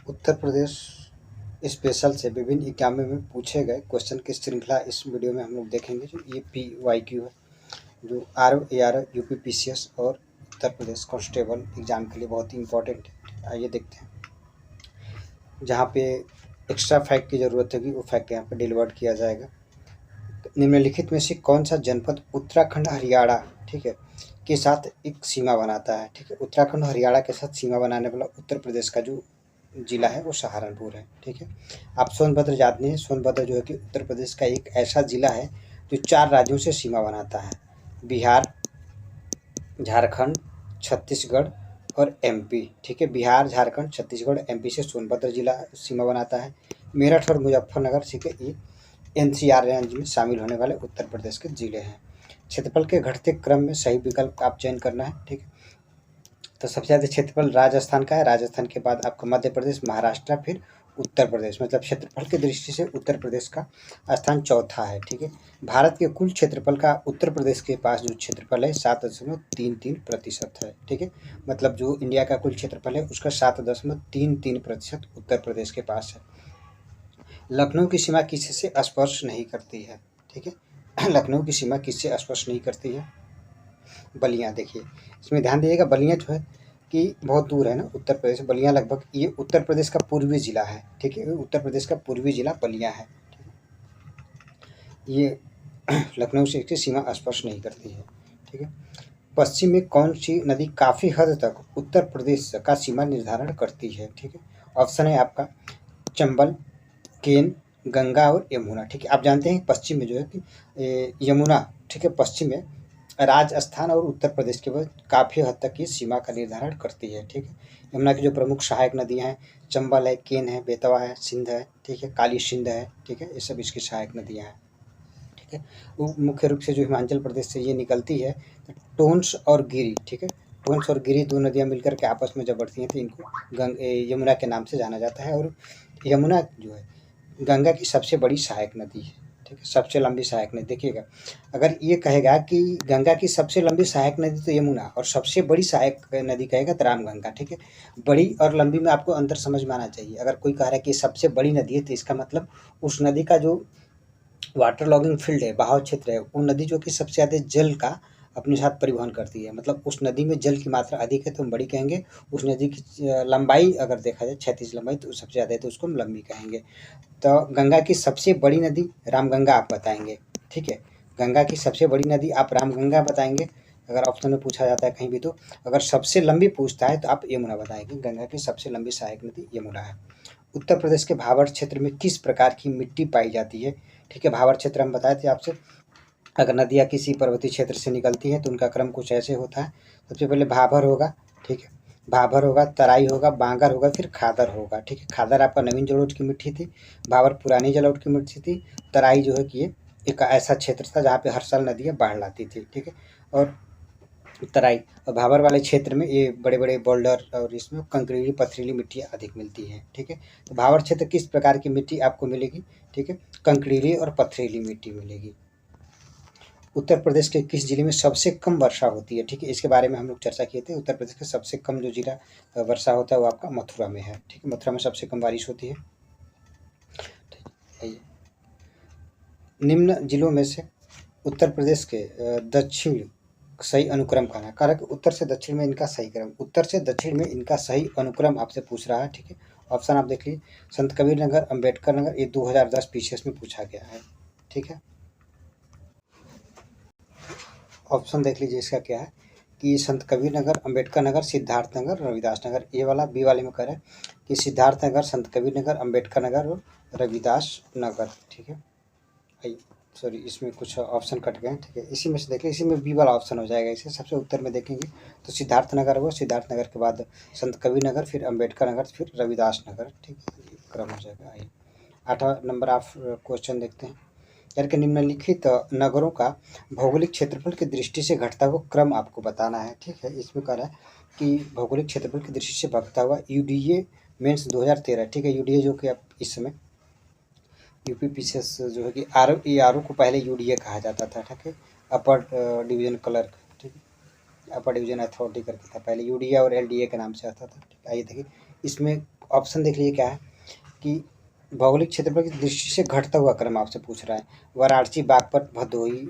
Uttar Pradesh special से विभिन्न एग्जामों में पूछे गए क्वेश्चन की श्रृंखला इस वीडियो में हम लोग देखेंगे। जो APYQ है, जो RO, ARO, UPPCS और उत्तर प्रदेश कांस्टेबल एग्जाम के लिए बहुत ही इंपॉर्टेंट है। आइए देखते हैं। जहाँ पे एक्स्ट्रा फैक्ट की ज़रूरत होगी वो फैक्ट यहाँ पे डिलीवर किया जाएगा। निम्नलिखित में से कौन सा जनपद उत्तराखंड हरियाणा, ठीक है, के साथ एक सीमा बनाता है? ठीक है, उत्तराखंड हरियाणा के साथ सीमा बनाने वाला उत्तर प्रदेश का जो जिला है वो सहारनपुर है। ठीक है, आप सोनभद्र जानते हैं। सोनभद्र जो है कि उत्तर प्रदेश का एक ऐसा जिला है जो 4 राज्यों से सीमा बनाता है: बिहार, झारखंड, छत्तीसगढ़ और MP। ठीक है, बिहार, झारखंड, छत्तीसगढ़, MP से सोनभद्र जिला सीमा बनाता है। मेरठ और मुजफ्फरनगर, ठीक है, ये NCR रेंज में शामिल होने वाले उत्तर प्रदेश के जिले हैं। क्षेत्रफल के घटते क्रम में सही विकल्प आप चयन करना है। ठीक है, तो सबसे ज़्यादा क्षेत्रफल राजस्थान का है। राजस्थान के बाद आपका मध्य प्रदेश, महाराष्ट्र, फिर उत्तर प्रदेश। मतलब क्षेत्रफल की दृष्टि से उत्तर प्रदेश का स्थान चौथा है। ठीक है, भारत के कुल क्षेत्रफल का उत्तर प्रदेश के पास जो क्षेत्रफल है 7.33% है। ठीक है, मतलब जो इंडिया का कुल क्षेत्रफल है उसका 7.33% उत्तर प्रदेश के पास है। लखनऊ की सीमा किससे स्पर्श नहीं करती है? ठीक है, लखनऊ की सीमा किससे स्पर्श नहीं करती है? बलिया। देखिए, इसमें ध्यान दीजिएगा, बलिया जो है कि बहुत दूर है ना उत्तर प्रदेश। बलिया लगभग ये उत्तर प्रदेश का पूर्वी जिला है। ठीक है, उत्तर प्रदेश का पूर्वी जिला बलिया है। ये लखनऊ से इसकी सीमा स्पर्श नहीं करती है। ठीक है, पश्चिम में कौन सी नदी काफ़ी हद तक उत्तर प्रदेश का सीमा निर्धारण करती है? ठीक है, ऑप्शन है आपका चंबल, केन, गंगा और यमुना। ठीक है, आप जानते हैं पश्चिम में जो है कि यमुना, ठीक है, पश्चिम में राजस्थान और उत्तर प्रदेश के बाद काफ़ी हद तक ये सीमा का निर्धारण करती है। ठीक है, यमुना की जो प्रमुख सहायक नदियाँ हैं चंबल है, केन है, बेतवा है, सिंध है, ठीक है, काली सिंध है। ठीक है, ये सब इसकी सहायक नदियाँ हैं। ठीक है, वो मुख्य रूप से जो हिमाचल प्रदेश से ये निकलती है तो टोंस और गिरी। ठीक है, टोंस और गिरी दो नदियाँ मिलकर के आपस में जब बढ़ती हैं तो इनको यमुना के नाम से जाना जाता है। और यमुना जो है गंगा की सबसे बड़ी सहायक नदी है। ठीक है, सबसे लंबी सहायक नदी। देखिएगा, अगर ये कहेगा कि गंगा की सबसे लंबी सहायक नदी तो यमुना और सबसे बड़ी सहायक नदी कहेगा तो रामगंगा। ठीक है, बड़ी और लंबी में आपको अंतर समझ में आना चाहिए। अगर कोई कह रहा है कि सबसे बड़ी नदी है तो इसका मतलब उस नदी का जो वाटर लॉगिंग फील्ड है, बहाव क्षेत्र है, वो नदी जो कि सबसे ज़्यादा जल का अपने साथ परिवहन करती है। मतलब उस नदी में जल की मात्रा अधिक है तो हम बड़ी कहेंगे। उस नदी की लंबाई अगर देखा जाए क्षैतिज लंबाई तो सबसे ज़्यादा है तो उसको हम लंबी कहेंगे। तो गंगा की सबसे बड़ी नदी रामगंगा आप बताएंगे। ठीक है, गंगा की सबसे बड़ी नदी आप रामगंगा बताएंगे अगर ऑप्शन में पूछा जाता है कहीं भी। तो अगर सबसे लंबी पूछता है तो आप यमुना बताएंगे। गंगा की सबसे लंबी सहायक नदी यमुना है। उत्तर प्रदेश के भाबर क्षेत्र में किस प्रकार की मिट्टी पाई जाती है? ठीक है, भाबर क्षेत्र हम बताए थे आपसे। अगर नदियाँ किसी पर्वतीय क्षेत्र से निकलती हैं तो उनका क्रम कुछ ऐसे होता है। सबसे पहले भाबर होगा, ठीक है, भाबर होगा, तराई होगा, बांगर होगा, फिर खादर होगा। ठीक है, खादर आपका नवीन जलोढ़ की मिट्टी थी, भाबर पुरानी जलोढ़ की मिट्टी थी, तराई जो है कि ये एक ऐसा क्षेत्र था जहाँ पे हर साल नदियाँ बाढ़ लाती थी। ठीक है, और तराई और भाबर वाले क्षेत्र में ये बड़े बड़े बोल्डर और इसमें कंकरीली पथरीली मिट्टी अधिक मिलती है। ठीक है, तो भाबर क्षेत्र किस प्रकार की मिट्टी आपको मिलेगी? ठीक है, कंकरीली और पथरीली मिट्टी मिलेगी। उत्तर प्रदेश के किस जिले में सबसे कम वर्षा होती है? ठीक है, इसके बारे में हम लोग चर्चा किए थे। उत्तर प्रदेश का सबसे कम जो जिला वर्षा होता है वो आपका मथुरा में है। ठीक है, मथुरा में सबसे कम बारिश होती है। ठीक, निम्न जिलों में से उत्तर प्रदेश के दक्षिण सही अनुक्रम कहना है। कारण उत्तर से दक्षिण में इनका सही क्रम, उत्तर से दक्षिण में इनका सही अनुक्रम आपसे पूछ रहा है। ठीक है, ऑप्शन आप देख लीजिए, संत कबीर नगर, अम्बेडकर नगर, ये 2010 PCS में पूछा गया है। ठीक है, ऑप्शन देख लीजिए इसका क्या है कि संत कबीर नगर, अम्बेडकर नगर, सिद्धार्थ नगर, रविदास नगर। ये वाला बी वाले में कह रहा है कि सिद्धार्थ नगर, संत कबीर नगर, अम्बेडकर नगर और रविदास नगर। ठीक है, सॉरी इसमें कुछ ऑप्शन कट गए हैं। ठीक है, इसी में से देखिए, इसी में बी वाला ऑप्शन हो जाएगा। इसे सबसे उत्तर में देखेंगे तो सिद्धार्थ नगर होगा, सिद्धार्थ नगर के बाद संत कबीर नगर, फिर अम्बेडकर नगर, फिर रविदास नगर। ठीक है, ये क्रम हो जाएगा। आइए 8वां नंबर आप क्वेश्चन देखते हैं। यार के निम्नलिखित नगरों का भौगोलिक क्षेत्रफल की दृष्टि से घटता हुआ क्रम आपको बताना है। ठीक है, इसमें कह रहा है कि भौगोलिक क्षेत्रफल की दृष्टि से घटता हुआ UDA मेंस 2013। ठीक है, UDA जो कि अब इस समय UPPCS जो है कि RO को पहले UDA कहा जाता था। ठीक है, अपर डिवीजन क्लर्क, ठीक है, अपर डिवीजन अथॉरिटी करके था पहले। UDA और LDA के नाम से आता था। ठीक है, आइए देखिए इसमें ऑप्शन देख लीजिए क्या है कि भौगोलिक क्षेत्रफल की दृष्टि से घटता हुआ क्रम आपसे पूछ रहा है। वाराणसी, बागपत, भदोही,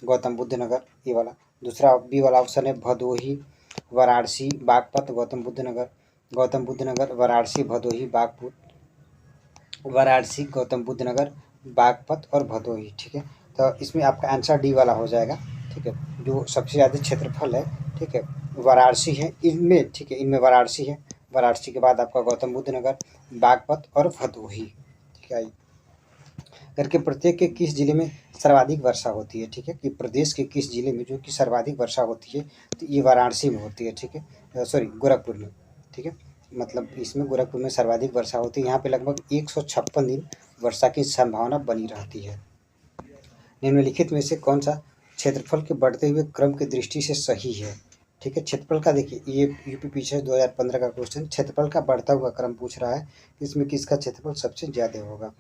गौतम बुद्ध नगर, ये वाला। दूसरा बी वाला ऑप्शन है भदोही, वाराणसी, बागपत, गौतम बुद्ध नगर, वाराणसी, भदोही, बागपुर, वाराणसी, गौतम बुद्ध नगर, बागपत और भदोही। ठीक है, तो इसमें आपका आंसर डी वाला हो जाएगा। ठीक है, जो सबसे ज़्यादा क्षेत्रफल है, ठीक है, वाराणसी है इनमें। ठीक है, इनमें वाराणसी है। वाराणसी के बाद आपका गौतम बुद्ध नगर, बागपत और भदोही। ठीक है, करके प्रत्येक के किस जिले में सर्वाधिक वर्षा होती है। ठीक है, कि प्रदेश के किस जिले में जो कि सर्वाधिक वर्षा होती है, तो ये वाराणसी में होती है। ठीक है, सॉरी, गोरखपुर में। ठीक है, मतलब इसमें गोरखपुर में सर्वाधिक वर्षा होती है। यहाँ पे लगभग 156 दिन वर्षा की संभावना बनी रहती है। निम्नलिखित में से कौन सा क्षेत्रफल के बढ़ते हुए क्रम की दृष्टि से सही है। ठीक है, क्षेत्रफल का देखिए, ये यूपी पीछे 2015 का क्वेश्चन, क्षेत्रफल का बढ़ता हुआ क्रम पूछ रहा है, इसमें किसका क्षेत्रफल सबसे ज़्यादा होगा।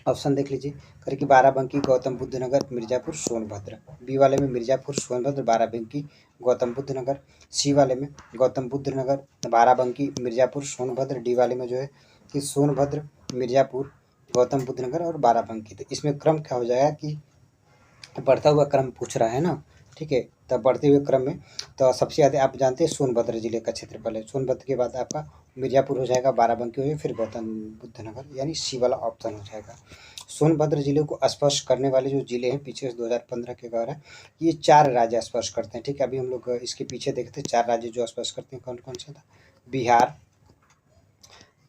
ऑप्शन देख लीजिए, करे कि बाराबंकी, गौतम बुद्ध नगर, मिर्ज़ापुर, सोनभद्र। बी वाले में मिर्ज़ापुर, सोनभद्र, बाराबंकी, गौतम बुद्ध नगर। सी वाले में गौतम बुद्ध नगर, बाराबंकी, मिर्ज़ापुर, सोनभद्र। डी वाले में जो है कि सोनभद्र, मिर्ज़ापुर, गौतम बुद्ध नगर और बाराबंकी। तो इसमें क्रम क्या हो जाएगा कि बढ़ता हुआ क्रम पूछ रहा है ना। ठीक है, तब बढ़ते हुए क्रम में तो सबसे ज़्यादा आप जानते हैं सोनभद्र जिले का क्षेत्रफल है। सोनभद्र के बाद आपका मिर्ज़ापुर हो जाएगा, बाराबंकी हो जाएगा, फिर गौतम बुद्ध नगर, यानी सी वाला ऑप्शन हो जाएगा। सोनभद्र जिले को स्पर्श करने वाले जो जिले हैं पीछे से 2015 के दौरान, ये 4 राज्य स्पर्श करते हैं। ठीक है, अभी हम लोग इसके पीछे देखते हैं 4 राज्य जो स्पर्श करते हैं कौन कौन से था। बिहार,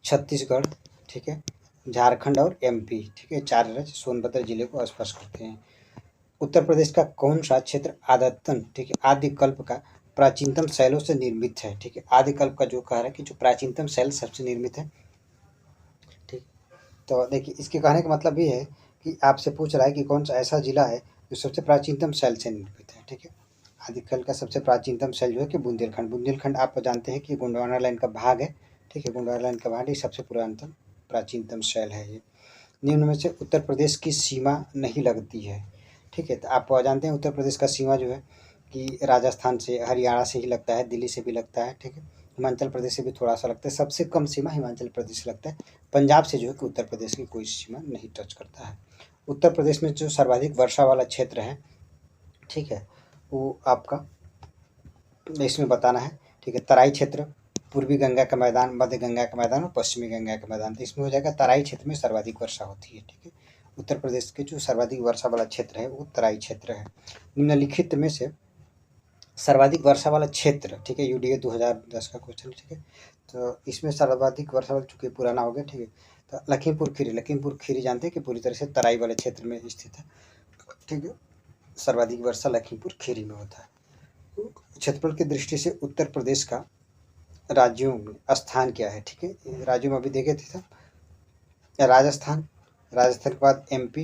छत्तीसगढ़, ठीक है, झारखंड और एमपी। ठीक है, 4 राज्य सोनभद्र जिले को स्पर्श करते हैं। उत्तर प्रदेश का कौन सा क्षेत्र आदतन, ठीक है, आदिकल्प का प्राचीनतम शैलों से निर्मित है। ठीक है, आदिकल्प का जो कह रहा है कि जो प्राचीनतम शैल सबसे निर्मित है। ठीक, तो देखिए इसके कहने का मतलब ये है कि आपसे पूछ रहा है कि कौन सा ऐसा जिला है जो सबसे प्राचीनतम शैल से निर्मित है। ठीक है, आदिकल्प का सबसे प्राचीनतम शैल जो है कि बुंदेलखंड। बुंदेलखंड आप जानते हैं कि गोंडवाना लाइन का भाग है। ठीक है, गोंडवाना लाइन का भाग, ये सबसे पुरातनतम प्राचीनतम शैल है ये। निम्न में से उत्तर प्रदेश की सीमा नहीं लगती है। ठीक है, तो आप जानते हैं उत्तर प्रदेश का सीमा जो है कि राजस्थान से, हरियाणा से ही लगता है, दिल्ली से भी लगता है। ठीक है, हिमाचल प्रदेश से भी थोड़ा सा लगता है, सबसे कम सीमा हिमाचल प्रदेश से लगता है। पंजाब से जो है कि उत्तर प्रदेश की कोई सीमा नहीं टच करता है। उत्तर प्रदेश में जो सर्वाधिक वर्षा वाला क्षेत्र है, ठीक है, वो आपका इसमें बताना है। ठीक है, तराई क्षेत्र, पूर्वी गंगा का मैदान, मध्य गंगा का मैदान और पश्चिमी गंगा का मैदान। तो इसमें हो जाएगा तराई क्षेत्र में सर्वाधिक वर्षा होती है। ठीक है, उत्तर प्रदेश के जो सर्वाधिक वर्षा वाला क्षेत्र है वो तराई क्षेत्र है। निम्नलिखित में से सर्वाधिक वर्षा वाला क्षेत्र, ठीक है, यूडीए 2010 का क्वेश्चन। ठीक है, तो इसमें सर्वाधिक वर्षा वाला, चूंकि पुराना हो गया। ठीक है, तो लखीमपुर खीरी जानते हैं कि पूरी तरह से तराई वाले क्षेत्र में स्थित है। ठीक है, सर्वाधिक वर्षा लखीमपुर खीरी में होता है। क्षेत्रफल की दृष्टि से उत्तर प्रदेश का राज्यों में स्थान क्या है। ठीक है, राज्यों में अभी देखे थे सब, राजस्थान, राजस्थान के बाद एमपी,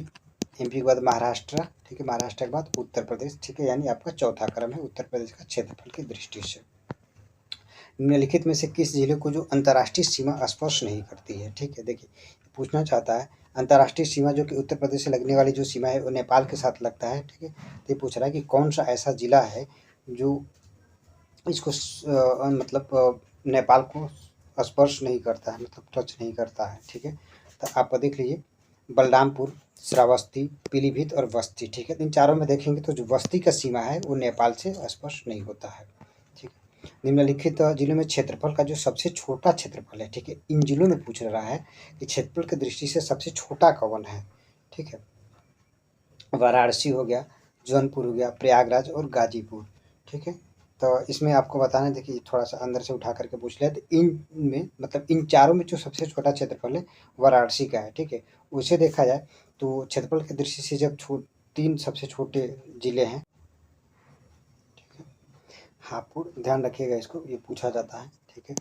एमपी के बाद महाराष्ट्र। ठीक है, महाराष्ट्र के बाद उत्तर प्रदेश। ठीक है, यानी आपका चौथा क्रम है उत्तर प्रदेश का क्षेत्रफल की दृष्टि से। निम्नलिखित में से किस जिले को जो अंतर्राष्ट्रीय सीमा स्पर्श नहीं करती है। ठीक है, देखिए पूछना चाहता है अंतर्राष्ट्रीय सीमा जो कि उत्तर प्रदेश से लगने वाली जो सीमा है वो नेपाल के साथ लगता है। ठीक है, तो ये पूछ रहा है कि कौन सा ऐसा जिला है जो इसको नेपाल को स्पर्श नहीं करता है, मतलब टच नहीं करता है। ठीक है, तो आप देख लीजिए बलरामपुर, श्रावस्ती, पीलीभीत और बस्ती। ठीक है, इन चारों में देखेंगे तो जो बस्ती का सीमा है वो नेपाल से स्पर्श नहीं होता है। ठीक है, निम्नलिखित जिलों में क्षेत्रफल का जो सबसे छोटा क्षेत्रफल है। ठीक है, इन जिलों में पूछ रहा है कि क्षेत्रफल की दृष्टि से सबसे छोटा कौन है। ठीक है, वाराणसी हो गया, जौनपुर हो गया, प्रयागराज और गाजीपुर। ठीक है, तो इसमें आपको बताना है, देखिए थोड़ा सा अंदर से उठा करके पूछ लिया, तो इनमें मतलब इन चारों में जो सबसे छोटा क्षेत्रफल है वाराणसी का है। ठीक है, उसे देखा जाए तो क्षेत्रफल की दृष्टि से जब 3 सबसे छोटे जिले हैं। ठीक है, हापुड़, ध्यान रखिएगा इसको, ये पूछा जाता है। ठीक है,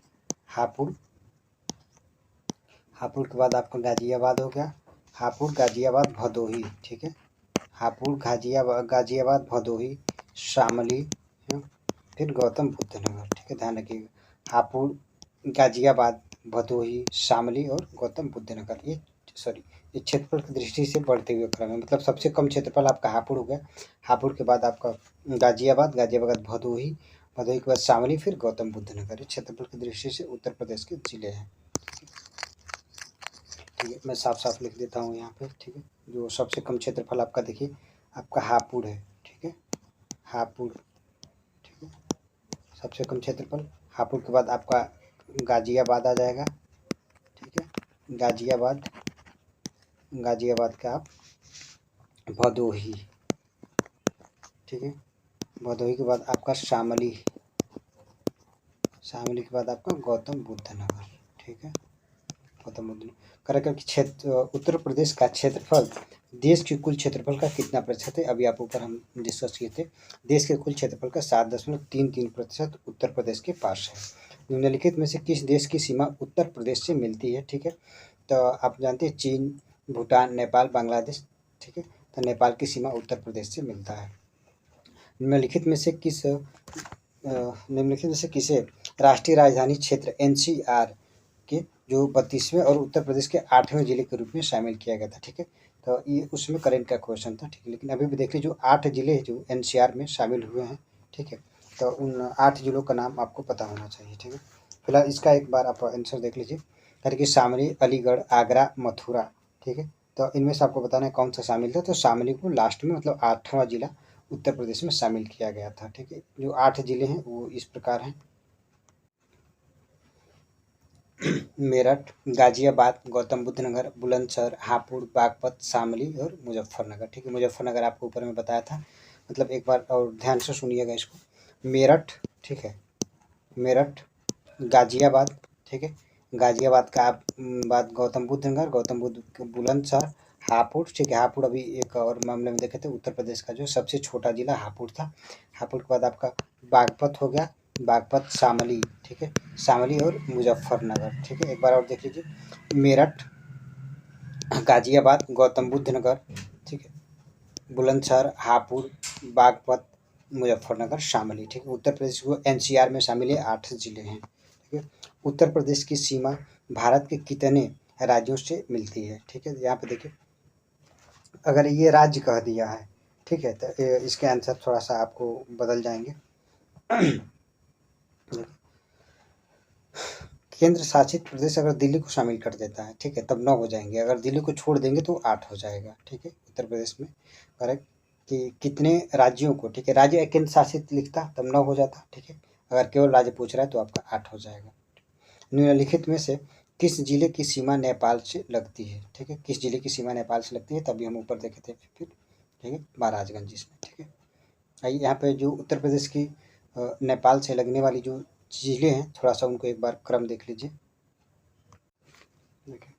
हापुड़, हापुड़ के बाद आपका गाजियाबाद हो गया, हापुड़, गाजियाबाद, भदोही। ठीक है, हापुड़, गाजियाबाद, भदोही, शामली, फिर गौतम बुद्ध नगर। ठीक है, ध्यान रखिएगा हापुड़, गाजियाबाद, भदोही, शामली और गौतम बुद्ध नगर। ये क्षेत्रफल की दृष्टि से बढ़ते हुए क्रम है, मतलब सबसे कम क्षेत्रफल आपका हापुड़ हो गया। हापुड़ के बाद आपका गाजियाबाद, गाजियाबाद के बाद भदोही, भदोही के बाद शामली, फिर गौतम बुद्ध नगर। ये क्षेत्रफल की दृष्टि से उत्तर प्रदेश के जिले हैं। ठीक है, मैं साफ साफ लिख देता हूँ यहाँ पे। ठीक है, जो सबसे कम क्षेत्रफल आपका देखिए आपका हापुड़ है। ठीक है, हापुड़। ठीक है, सबसे कम क्षेत्रफल हापुड़ के बाद आपका गाजियाबाद आ जाएगा। ठीक है, गाजियाबाद, गाजियाबाद का आप भदोही। ठीक है, भदोही के बाद आपका शामली, शामली के बाद आपका गौतम बुद्ध नगर। ठीक है, गौतम बुद्ध नगर। कार्यक्रम की क्षेत्र उत्तर प्रदेश का क्षेत्रफल देश के कुल क्षेत्रफल का कितना प्रतिशत है? अभी आप ऊपर हम डिस्कस किए थे। देश के कुल क्षेत्रफल का 7.33% उत्तर प्रदेश के पास है। निम्नलिखित में से किस देश की सीमा उत्तर प्रदेश से मिलती है? ठीक है, तो आप जानते हैं चीन, भूटान, नेपाल, बांग्लादेश। ठीक है, तो नेपाल की सीमा उत्तर प्रदेश से मिलता है। निम्नलिखित में से किसे राष्ट्रीय राजधानी क्षेत्र एनसीआर के जो 32वें और उत्तर प्रदेश के 8वें जिले के रूप में शामिल किया गया था? ठीक है, तो ये उसमें करंट का क्वेश्चन था। ठीक है, लेकिन अभी भी देख लीजिए जो 8 जिले जो एनसीआर में शामिल हुए हैं। ठीक है, तो उन 8 जिलों का नाम आपको पता होना चाहिए। ठीक है, फिलहाल इसका एक बार आप आंसर देख लीजिए। करके शामली, अलीगढ़, आगरा, मथुरा। ठीक है, तो इनमें से आपको बताना है कौन सा शामिल था। तो शामली को लास्ट में मतलब 8वां जिला उत्तर प्रदेश में शामिल किया गया था। ठीक है, जो 8 जिले हैं वो इस प्रकार हैं। मेरठ, गाजियाबाद, गौतम बुद्ध नगर, बुलंदशहर, हापुड़, बागपत, शामली और मुजफ्फरनगर। ठीक है, मुजफ्फरनगर आपको ऊपर में बताया था। मतलब एक बार और ध्यान से सुनिएगा इसको। मेरठ, ठीक है, मेरठ, गाजियाबाद। ठीक है, गाजियाबाद का आप बाद गौतम बुद्ध नगर, गौतम बुद्ध बुलंदशहर, हापुड़। ठीक है, हापुड़ अभी एक और मामले में देखे थे उत्तर प्रदेश का जो सबसे छोटा जिला हापुड़ था। हापुड़ के बाद आपका बागपत हो गया, बागपत, शामली। ठीक है, शामली और मुजफ्फरनगर। ठीक है, एक बार और देख लीजिए। मेरठ, गाजियाबाद, गौतम बुद्ध नगर। ठीक है, बुलंदशहर, हापुड़, बागपत, मुजफ्फरनगर, शामली। ठीक है, उत्तर प्रदेश को एनसीआर में शामिल है 8 जिले हैं। ठीक है, उत्तर प्रदेश की सीमा भारत के कितने राज्यों से मिलती है? ठीक है, यहाँ पे देखिए अगर ये राज्य कह दिया है, ठीक है, तो इसके आंसर थोड़ा सा आपको बदल जाएंगे। केंद्र शासित प्रदेश अगर दिल्ली को शामिल कर देता है, ठीक है, तब 9 हो जाएंगे। अगर दिल्ली को छोड़ देंगे तो 8 हो जाएगा। ठीक है, उत्तर प्रदेश में करेक्ट कि कितने राज्यों को, ठीक है, राज्य केंद्र शासित लिखता तब 9 हो जाता। ठीक है, अगर केवल राज्य पूछ रहा है तो आपका 8 हो जाएगा। निम्नलिखित में से किस जिले की सीमा नेपाल से लगती है? ठीक है, किस जिले की सीमा नेपाल से लगती है? तभी हम ऊपर देखे थे फिर। ठीक है, महाराजगंज इसमें। ठीक है, आइए यहाँ पे जो उत्तर प्रदेश की नेपाल से लगने वाली जो जिले हैं थोड़ा सा उनको एक बार क्रम देख लीजिए। देखिए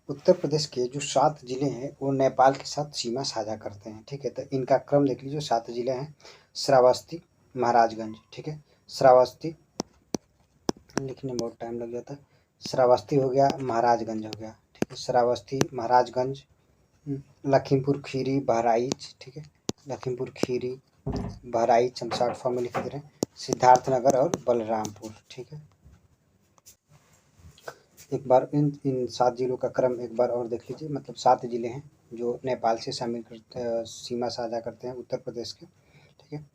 उत्तर प्रदेश के जो 7 जिले हैं वो नेपाल के साथ सीमा साझा करते हैं। ठीक है, तो इनका क्रम देख लीजिए। 7 जिले हैं श्रावस्ती, महाराजगंज। ठीक है, श्रावस्ती लिखने में बहुत टाइम लग जाता है। श्रावस्ती हो गया, महाराजगंज हो गया। ठीक है, श्रावस्ती, महाराजगंज, लखीमपुर खीरी, बहराइच। ठीक है, लखीमपुर खीरी, बहराइच हम शॉर्ट फॉर्म में लिख दे रहे हैं, सिद्धार्थनगर और बलरामपुर। ठीक है, एक बार इन 7 जिलों का क्रम एक बार और देख लीजिए। मतलब 7 जिले हैं जो नेपाल से शामिल करते सीमा साझा करते हैं उत्तर प्रदेश के। ठीक है,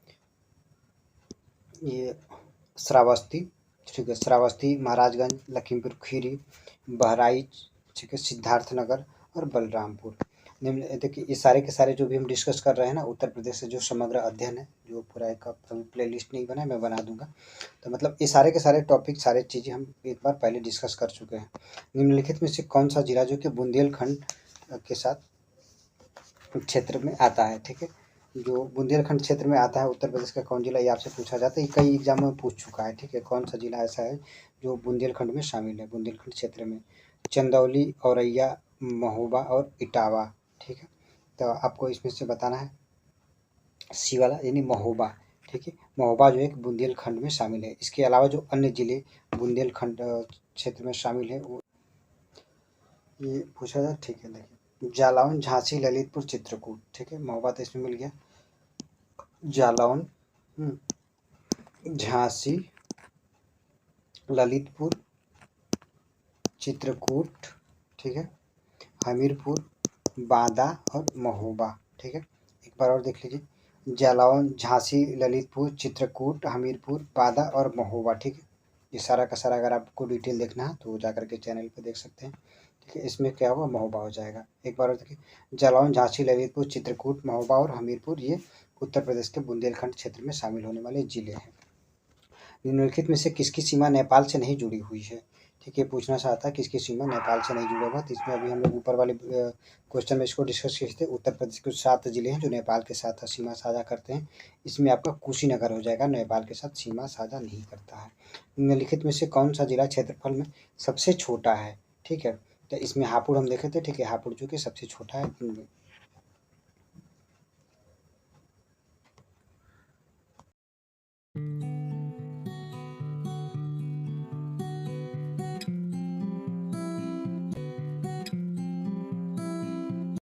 ये श्रावस्ती, ठीक है, श्रावस्ती, महाराजगंज, लखीमपुर खीरी, बहराइच, ठीक है, सिद्धार्थनगर और बलरामपुर। निम्न देखिए ये सारे के सारे जो भी हम डिस्कस कर रहे हैं ना उत्तर प्रदेश से जो समग्र अध्ययन है, जो पूरा एक प्ले लिस्ट नहीं बना है मैं बना दूंगा। तो मतलब ये सारे के सारे टॉपिक सारे चीज़ें हम एक बार पहले डिस्कस कर चुके हैं। निम्नलिखित में से कौन सा जिला जो कि बुंदेलखंड के साथ क्षेत्र में आता है? ठीक है, जो बुंदेलखंड क्षेत्र में आता है उत्तर प्रदेश का कौन जिला, ये आपसे पूछा जाता है, कई एग्जामों में पूछ चुका है। ठीक है, कौन सा जिला ऐसा है जो बुंदेलखंड में शामिल है? बुंदेलखंड क्षेत्र में चंदौली, औरैया, महोबा और इटावा। ठीक है, तो आपको इसमें से बताना है सी वाला यानी महोबा। ठीक है, महोबा जो है बुंदेलखंड में शामिल है। इसके अलावा जो अन्य जिले बुंदेलखंड क्षेत्र में शामिल है वो ये पूछा जाए। ठीक है, देखिए जालौन, झांसी, ललितपुर, चित्रकूट। ठीक है, महोबा तो इसमें मिल गया। जालौन, झांसी, ललितपुर, चित्रकूट, ठीक है, हमीरपुर, बांदा और महोबा। ठीक है, एक बार और देख लीजिए। जालौन, झांसी, ललितपुर, चित्रकूट, हमीरपुर, बांदा और महोबा। ठीक है, ये सारा का सारा अगर आपको डिटेल देखना है तो जा करके चैनल पे देख सकते हैं। ठीक है, इसमें क्या होगा, महोबा हो जाएगा। एक बार और देखिए, जालौन, झांसी, ललितपुर, चित्रकूट, महोबा और हमीरपुर ये उत्तर प्रदेश के बुंदेलखंड क्षेत्र में शामिल होने वाले जिले हैं। निम्नलिखित में से किसकी सीमा नेपाल से नहीं जुड़ी हुई है? ठीक है, पूछना चाहता है किसकी सीमा नेपाल से नहीं जुड़ा हुआ, तो इसमें अभी हम लोग ऊपर वाले क्वेश्चन में इसको डिस्कस किए थे। उत्तर प्रदेश के 7 जिले हैं जो नेपाल के साथ सीमा साझा करते हैं। इसमें आपका कुशीनगर हो जाएगा, नेपाल के साथ सीमा साझा नहीं करता है। निम्नलिखित में से कौन सा जिला क्षेत्रफल में सबसे छोटा है? ठीक है, तो इसमें हापुड़ हम देखे थे। ठीक है, हापुड़ जो कि सबसे छोटा है